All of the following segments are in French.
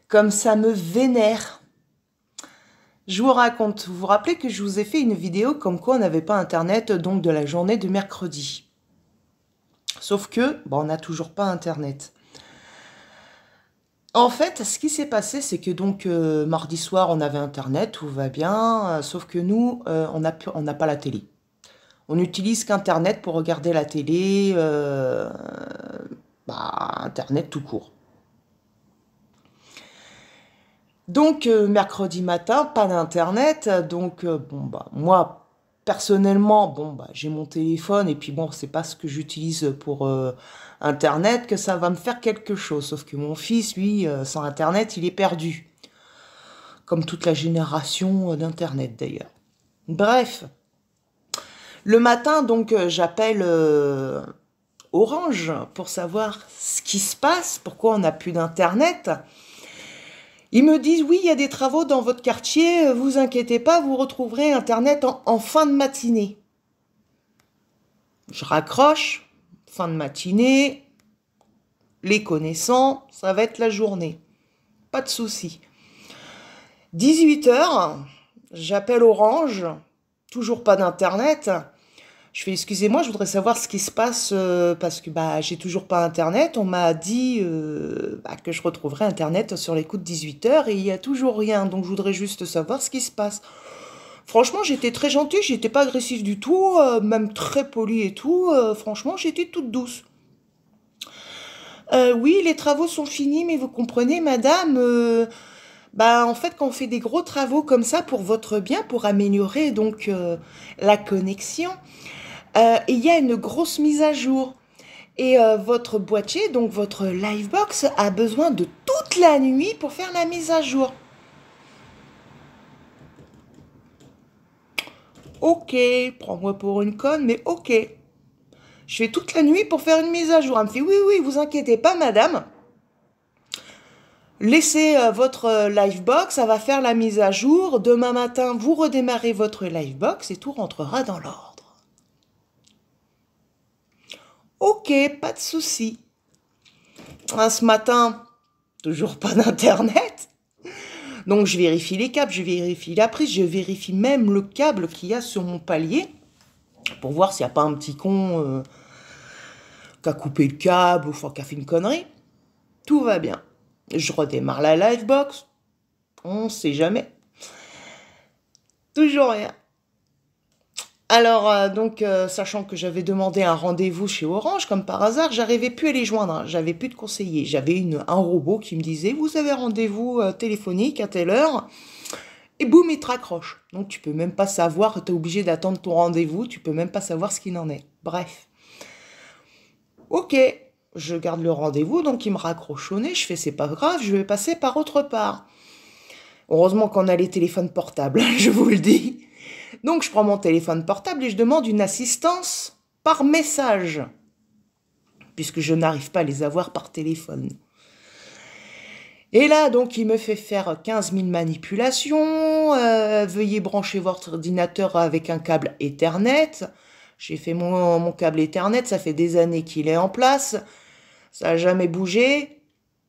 Comme ça me vénère. Je vous raconte, vous vous rappelez que je vous ai fait une vidéo comme quoi on n'avait pas internet donc de la journée de mercredi. Sauf que, bon, on n'a toujours pas internet. En fait, ce qui s'est passé, c'est que donc mardi soir, on avait internet, tout va bien, sauf que nous, on n'a pas la télé. On n'utilise qu'internet pour regarder la télé, internet tout court. Donc, mercredi matin, pas d'internet. Donc, moi, personnellement, j'ai mon téléphone. Et puis, bon, c'est pas ce que j'utilise pour internet que ça va me faire quelque chose. Sauf que mon fils, lui, sans internet, il est perdu. Comme toute la génération d'internet, d'ailleurs. Bref. Le matin, donc, j'appelle Orange pour savoir ce qui se passe, pourquoi on n'a plus d'internet. Ils me disent, oui, il y a des travaux dans votre quartier, vous inquiétez pas, vous retrouverez Internet en fin de matinée. Je raccroche, fin de matinée, les connaissants, ça va être la journée. Pas de souci. 18h, j'appelle Orange, toujours pas d'Internet. Je fais, excusez-moi, je voudrais savoir ce qui se passe parce que j'ai toujours pas Internet. On m'a dit que je retrouverais Internet sur les coups de 18h et il y a toujours rien. Donc je voudrais juste savoir ce qui se passe. Franchement, j'étais très gentille, j'étais pas agressive du tout, même très polie et tout. Franchement, j'étais toute douce. Oui, les travaux sont finis, mais vous comprenez, madame, en fait, quand on fait des gros travaux comme ça pour votre bien, pour améliorer donc la connexion, il y a une grosse mise à jour. Et votre boîtier, donc votre Livebox, a besoin de toute la nuit pour faire la mise à jour. Ok, prends-moi pour une conne, mais ok. Je fais toute la nuit pour faire une mise à jour. Elle me fait, oui, oui, vous inquiétez pas, madame. Laissez votre Livebox, ça va faire la mise à jour. Demain matin, vous redémarrez votre Livebox et tout rentrera dans l'ordre. Ok, pas de souci. Ce matin, toujours pas d'internet. Donc je vérifie les câbles, je vérifie la prise, je vérifie même le câble qu'il y a sur mon palier pour voir s'il n'y a pas un petit con qui a coupé le câble ou qui a fait une connerie. Tout va bien. Je redémarre la Livebox. On ne sait jamais. Toujours rien. Alors, sachant que j'avais demandé un rendez-vous chez Orange, comme par hasard, j'arrivais plus à les joindre. Hein. J'avais plus de conseiller. J'avais un robot qui me disait, vous avez rendez-vous téléphonique à telle heure. Et boum, il te raccroche. Donc, tu peux même pas savoir, tu es obligé d'attendre ton rendez-vous. Tu peux même pas savoir ce qu'il en est. Bref. Ok, je garde le rendez-vous. Donc, il me raccroche au nez. Je fais, c'est pas grave, je vais passer par autre part. Heureusement qu'on a les téléphones portables, je vous le dis. Donc, je prends mon téléphone portable et je demande une assistance par message, puisque je n'arrive pas à les avoir par téléphone. Et là, donc, il me fait faire 15 000 manipulations. Veuillez brancher votre ordinateur avec un câble Ethernet. J'ai fait mon câble Ethernet, ça fait des années qu'il est en place. Ça n'a jamais bougé.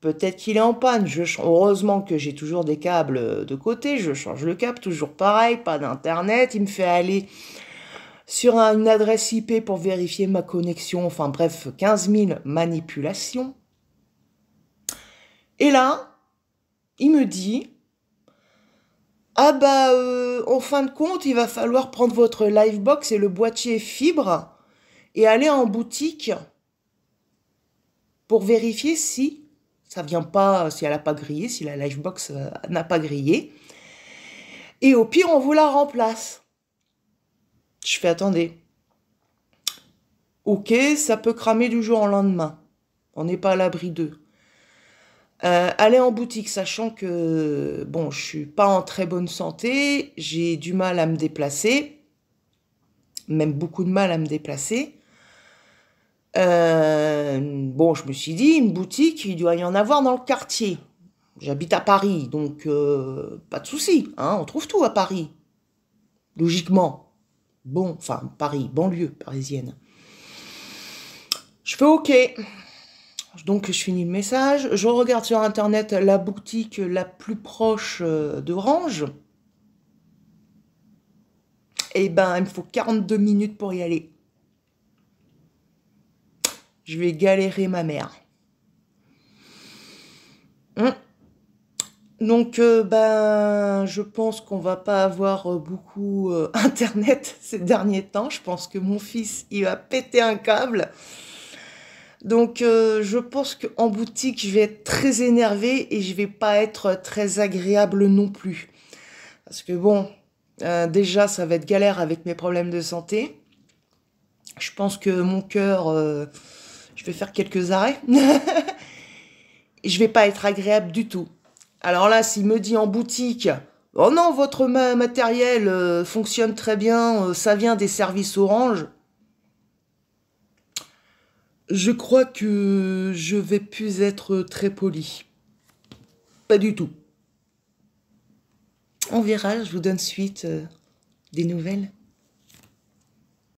Peut-être qu'il est en panne. Heureusement que j'ai toujours des câbles de côté. Je change le câble, toujours pareil, pas d'internet. Il me fait aller sur une adresse IP pour vérifier ma connexion. Enfin bref, 15 000 manipulations. Et là, il me dit, en fin de compte, il va falloir prendre votre Livebox et le boîtier fibre et aller en boutique pour vérifier si ça vient pas, si elle n'a pas grillé, si la Livebox n'a pas grillé. Et au pire, on vous la remplace. Je fais, attendez. Ok, ça peut cramer du jour au lendemain. On n'est pas à l'abri d'eux. Aller en boutique, sachant que, je suis pas en très bonne santé, j'ai du mal à me déplacer, même beaucoup de mal à me déplacer. Je me suis dit, une boutique, il doit y en avoir dans le quartier. J'habite à Paris, donc pas de souci, hein, on trouve tout à Paris. Logiquement. Paris, banlieue parisienne. Je fais ok. Donc je finis le message, je regarde sur internet la boutique la plus proche d'Orange. Et ben il me faut 42 minutes pour y aller. Je vais galérer ma mère. Donc ben je pense qu'on va pas avoir beaucoup internet ces derniers temps. Je pense que mon fils il va péter un câble. Donc je pense qu'en boutique je vais être très énervée et je vais pas être très agréable non plus. Parce que bon, déjà ça va être galère avec mes problèmes de santé. Je pense que mon cœur, je vais faire quelques arrêts. Et je vais pas être agréable du tout. Alors là, s'il me dit en boutique, oh non, votre matériel fonctionne très bien, ça vient des services Orange, je crois que je vais plus être très poli. Pas du tout. On verra, je vous donne suite des nouvelles.